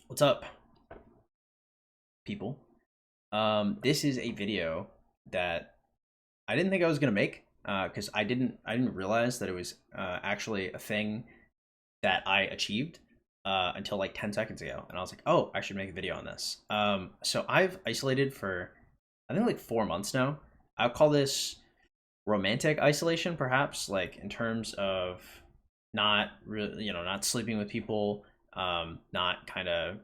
What's up, people? This is a video that I didn't think I was gonna make because I didn't realize that it was actually a thing that I achieved until like 10 seconds ago, and I was like, oh, I should make a video on this. So I've isolated for I think like 4 months now. I'll call this romantic isolation, perhaps, like in terms of not really, not sleeping with people, not kind of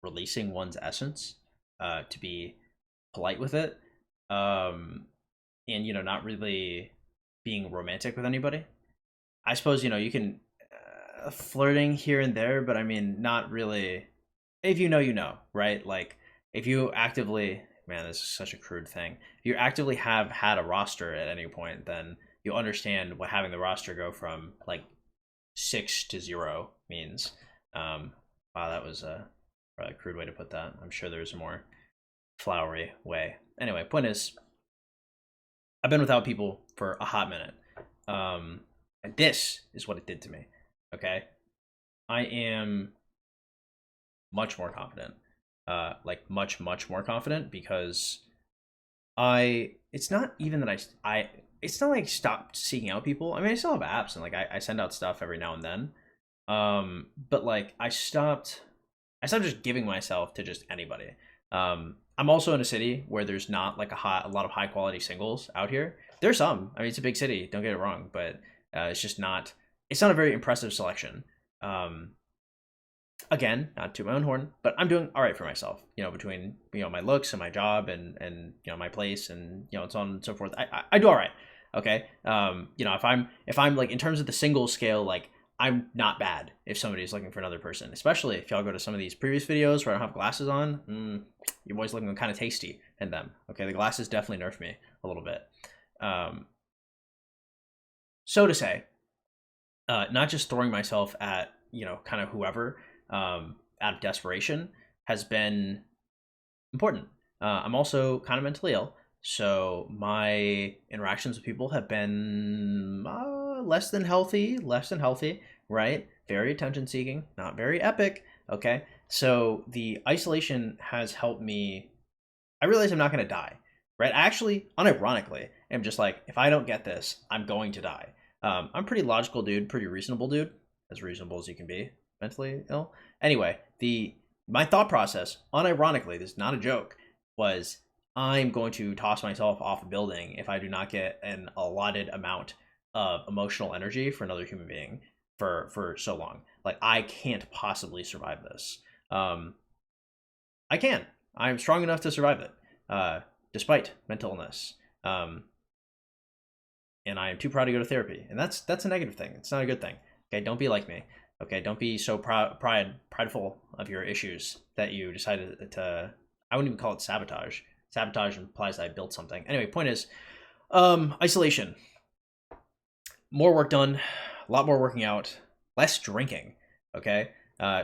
releasing one's essence, to be polite with it, and not really being romantic with anybody. I suppose you can flirting here and there, but I mean, not really. If you know, you know, right? Like if you actively, man, this is such a crude thing. If you actively have had a roster at any point, then you understand what having the roster go from like 6 to 0 means. Wow, that was a probably a crude way to put that. I'm sure there's a more flowery way. Anyway, point is, I've been without people for a hot minute, and this is what it did to me. Okay, I am much more confident, like much more confident because It's not even that I. It's not like I stopped seeking out people. I mean, I still have apps and like I send out stuff every now and then. But like I stopped just giving myself to just anybody. I'm also in a city where there's not like a lot of high quality singles out here. There's some. I mean, it's a big city. Don't get it wrong, but it's just not. It's not a very impressive selection. Um, Again, not to my own horn, but I'm doing all right for myself. Between my looks and my job and my place and so on and so forth. I do all right. Okay. If I'm like in terms of the single scale, like I'm not bad if somebody's looking for another person, especially if y'all go to some of these previous videos where I don't have glasses on. Your boy's looking kind of tasty in them. Okay, the glasses definitely nerfed me a little bit. Um, so to say, not just throwing myself at kind of whoever out of desperation has been important. I'm also kind of mentally ill, so my interactions with people have been less than healthy, right? Very attention seeking, not very epic. Okay, so the isolation has helped me. I realize I'm not going to die, right? Actually, unironically, I'm just like, if I don't get this, I'm going to die. I'm a pretty logical dude, pretty reasonable dude, as reasonable as you can be mentally ill. Anyway, the my thought process, unironically, this is not a joke, was I'm going to toss myself off a building if I do not get an allotted amount of emotional energy for another human being for so long. Like I can't possibly survive this. Um, I can. I'm strong enough to survive it, despite mental illness. Um, and I am too proud to go to therapy, and that's a negative thing. It's not a good thing. Okay, don't be like me. Okay, don't be so prideful of your issues that you decided to. I wouldn't even call it sabotage. Sabotage implies that I built something. Anyway, point is, isolation, more work done, a lot more working out, less drinking. Okay,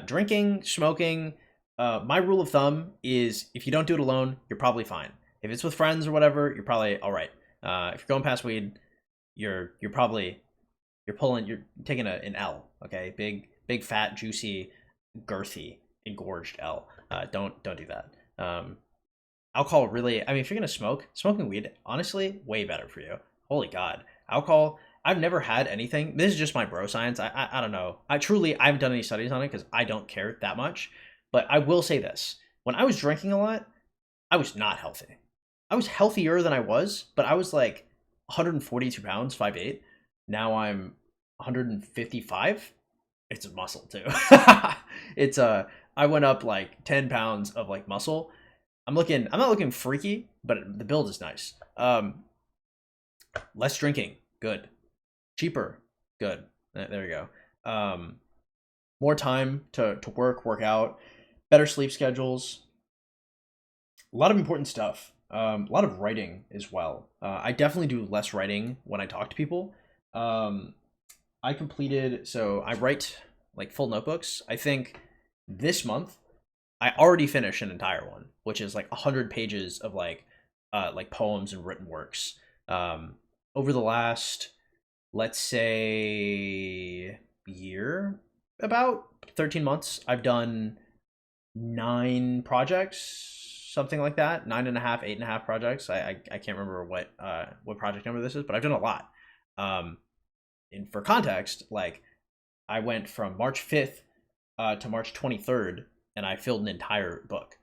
drinking, smoking. My rule of thumb is if you don't do it alone, you're probably fine. If it's with friends or whatever, you're probably all right. If you're going past weed, you're probably you're taking an L. Okay, big fat juicy girthy engorged L. Don't do that. Alcohol really. I mean, if you're gonna smoking weed, honestly, way better for you. Holy God, alcohol. I've never had anything. This is just my bro science. I don't know. I haven't done any studies on it because I don't care that much. But I will say this: when I was drinking a lot, I was not healthy. I was healthier than I was, but I was like 142 pounds, 5'8". Now I'm 155. It's muscle too. it's I went up like 10 pounds of like muscle. I'm not looking freaky, but the build is nice. Less drinking, good. Cheaper, good. There you go. More time to work out, better sleep schedules, a lot of important stuff. A lot of writing as well. I definitely do less writing when I talk to people. Um, I write like full notebooks. I think this month I already finished an entire one, which is like 100 pages of like poems and written works. Um, Over the last, let's say, year, about 13 months, I've done 9 projects, something like that. 9.5, 8.5 projects. I can't remember what project number this is, but I've done a lot. And for context, like I went from March 5th to March 23rd, and I filled an entire book.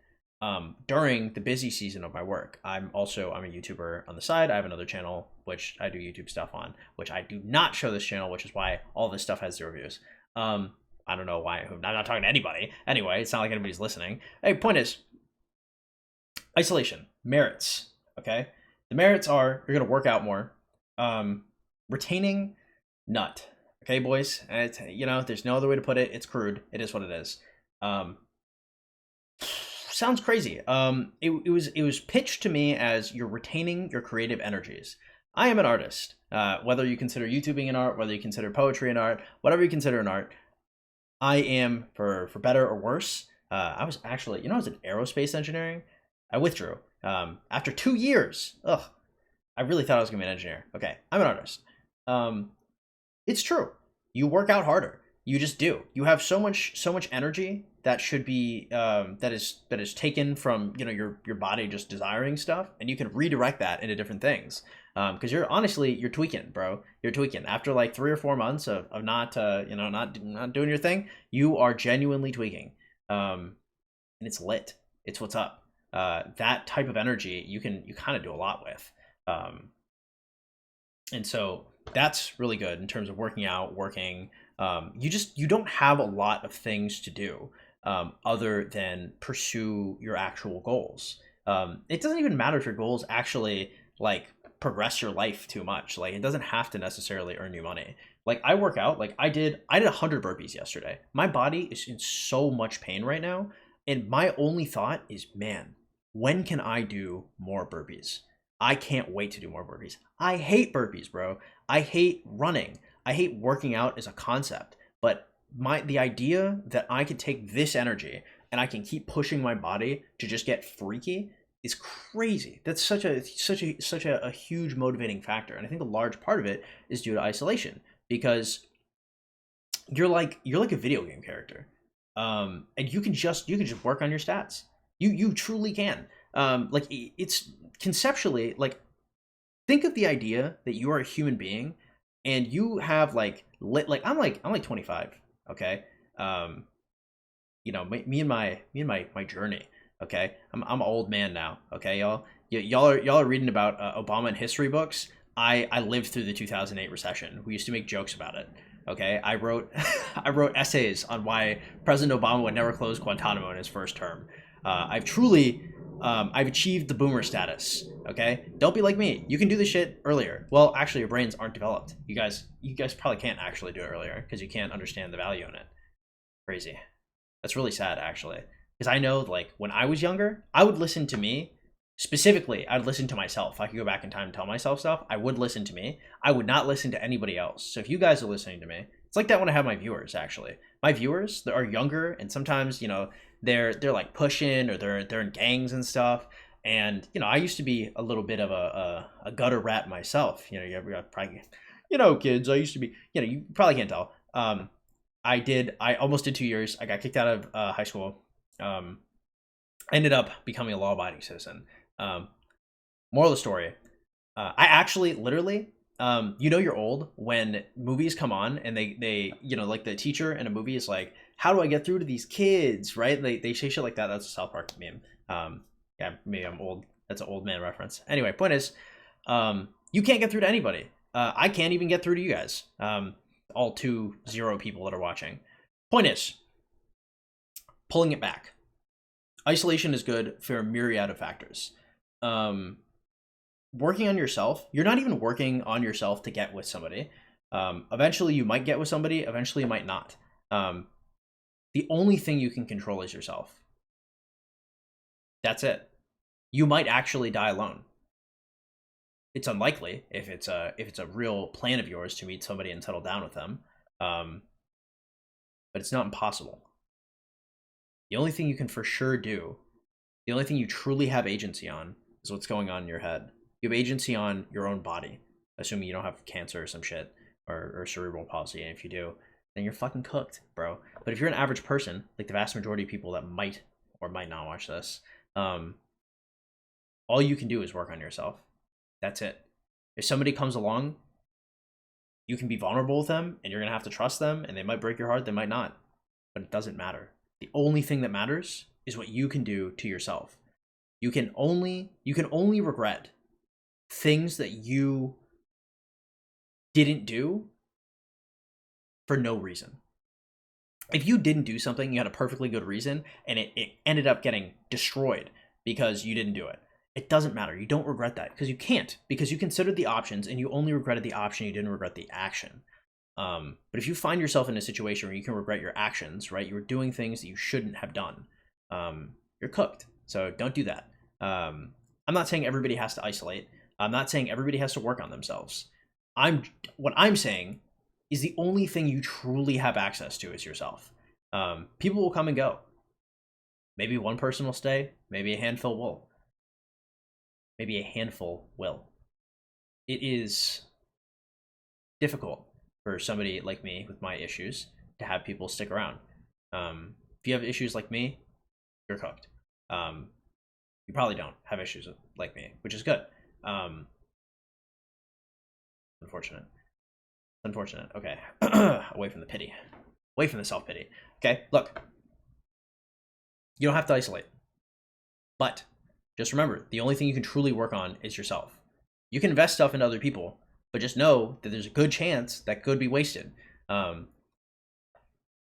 During the busy season of my work, I'm a YouTuber on the side. I have another channel which I do YouTube stuff on, which I do not show this channel, which is why all this stuff has 0 views. I don't know why. I'm not talking to anybody. Anyway, it's not like anybody's listening. Hey, point is, isolation merits. Okay, the merits are you're gonna work out more. Retaining nut. Okay, boys. It's, there's no other way to put it. It's crude. It is what it is. Sounds crazy. It was pitched to me as you're retaining your creative energies. I am an artist. Whether you consider YouTubing an art, whether you consider poetry an art, whatever you consider an art, I am, for better or worse. I was actually, I was in aerospace engineering. I withdrew after 2 years. Ugh, I really thought I was gonna be an engineer. Okay, I'm an artist. It's true. You work out harder. You just do. You have so much energy that should be that is taken from your body just desiring stuff, and you can redirect that into different things. Because you're tweaking, bro. You're tweaking after like 3 or 4 months of not not doing your thing. You are genuinely tweaking, and it's lit. It's what's up. That type of energy you kind of do a lot with, and so that's really good in terms of working out, working. You don't have a lot of things to do other than pursue your actual goals. It doesn't even matter if your goals actually like progress your life too much. Like it doesn't have to necessarily earn you money. Like I work out, like I did 100 burpees yesterday. My body is in so much pain right now, and my only thought is, man, when can I do more burpees? I can't wait to do more burpees. I hate burpees, bro. I hate running. I hate working out as a concept, but the idea that I could take this energy and I can keep pushing my body to just get freaky is crazy. That's such a huge motivating factor, and I think a large part of it is due to isolation, because you're like a video game character, and you can just work on your stats. You truly can. Like it's conceptually, like think of the idea that you are a human being and you have like I'm like 25, okay? Me and my journey, okay? I'm an old man now, okay, y'all. Y'all are reading about Obama in history books. I lived through the 2008 recession. We used to make jokes about it. Okay, I wrote I wrote essays on why President Obama would never close Guantanamo in his first term. I've achieved the boomer status. Okay, don't be like me. You can do this shit earlier. Well, actually, your brains aren't developed. You guys probably can't actually do it earlier because you can't understand the value in it. Crazy. That's really sad, actually, because I know, like, when I was younger, I would listen to me. Specifically, I'd listen to myself. If I could go back in time and tell myself stuff, I would listen to me. I would not listen to anybody else. So if you guys are listening to me, it's like that when I have my viewers, actually. My viewers that are younger, and sometimes, they're like pushing, or they're in gangs and stuff. And, I used to be a little bit of a gutter rat myself. You probably, kids, I used to be, you probably can't tell. I almost did 2 years. I got kicked out of high school. Ended up becoming a law-abiding citizen. Moral of the story, I actually literally, you're old when movies come on and they like the teacher in a movie is like, how do I get through to these kids, right? They say shit like that. That's a South Park meme. Yeah, maybe I'm old. That's an old man reference. Anyway, point is, you can't get through to anybody. I can't even get through to you guys. All 0 people that are watching. Point is, pulling it back. Isolation is good for a myriad of factors. Working on yourself, you're not even working on yourself to get with somebody. Eventually you might get with somebody, eventually you might not. The only thing you can control is yourself. That's it. You might actually die alone. It's unlikely if it's a real plan of yours to meet somebody and settle down with them. But it's not impossible. The only thing you can for sure do, the only thing you truly have agency on, is what's going on in your head. You have agency on your own body, assuming you don't have cancer or some shit, or cerebral palsy. And if you do, then you're fucking cooked, bro. But if you're an average person, like the vast majority of people that might or might not watch this, all you can do is work on yourself. That's it. If somebody comes along, you can be vulnerable with them and you're going to have to trust them, and they might break your heart, they might not. But it doesn't matter. The only thing that matters is what you can do to yourself. You can only regret things that you didn't do for no reason. If you didn't do something, you had a perfectly good reason, and it ended up getting destroyed because you didn't do it. It doesn't matter. You don't regret that because you can't, because you considered the options and you only regretted the option. You didn't regret the action. But if you find yourself in a situation where you can regret your actions, right? You were doing things that you shouldn't have done. You're cooked. So don't do that. I'm not saying everybody has to isolate. I'm not saying everybody has to work on themselves. What I'm saying is the only thing you truly have access to is yourself. People will come and go. Maybe one person will stay. Maybe a handful will. Maybe a handful will. It is difficult for somebody like me with my issues to have people stick around. If you have issues like me, you're cooked. You probably don't have issues like me, which is good. Unfortunate. Okay. Away from the pity. Away from the self-pity. Okay, look. You don't have to isolate. But just remember, the only thing you can truly work on is yourself. You can invest stuff into other people, but just know that there's a good chance that could be wasted.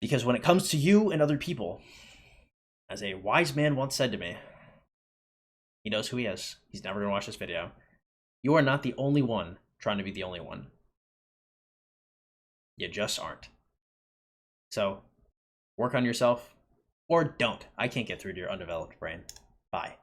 Because when it comes to you and other people, as a wise man once said to me, he knows who he is. He's never going to watch this video. You are not the only one trying to be the only one. You just aren't. So work on yourself, or don't. I can't get through to your undeveloped brain. Bye.